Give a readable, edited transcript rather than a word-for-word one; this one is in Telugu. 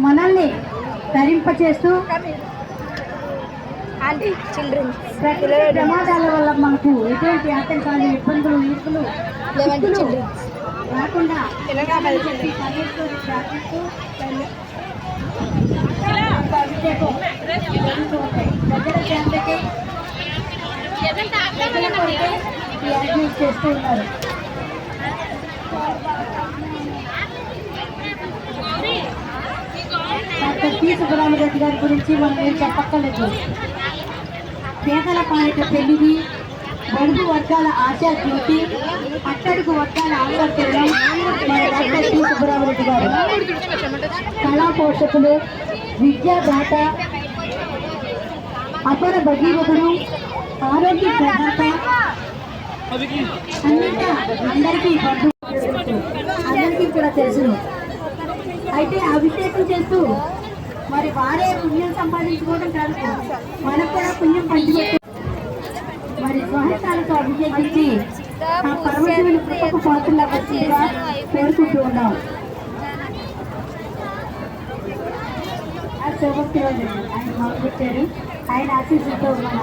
మనల్ని ధరింపచేస్తూ ప్రమాదాల వల్ల మనకు ఎటువంటి ఆటంకాలు, ఇబ్బందులు, ఇరుకులు రాకుండా చెప్పి పరమేశ్వరుడు ప్రార్థిస్తూ ప్రజల శాంతికి ఈ యజ్ఞం చేస్తూ ఉన్నారు. డాక్టర్ టి సుబ్బరామరెడ్డి గారి గురించి మనం ఏం చెప్పక్కర్లేదు. పేదల పాలిట పెళ్లిది, బడుగు వర్గాల ఆశా జ్యోతి, అట్టడుగు వర్గాల ఆందోళన మన డాక్టర్ టి సుబ్బరామరెడ్డి గారు. కళా పోషకులు, విద్యాదాత, అపర భగీరథుడు, ఆరోగ్య ప్రదాత, అందరికీ కూడా తెలుసును. అయితే అభిషేకం చేస్తూ మరి వారే పుణ్యం సంపాదించుకోవడం కాదు, మనకు కూడా పుణ్యం పంచిపెట్టు మరి స్వహస్తాలతో అభిషేకించి ఆ పరమశివుని కృపకు పాత్రలా వచ్చిగా కోరుకుంటూ ఉన్నాం. ఆ శోభక్తి ఆయన మొదలుపెట్టారు. ఆయన ఆశీస్సులతో మన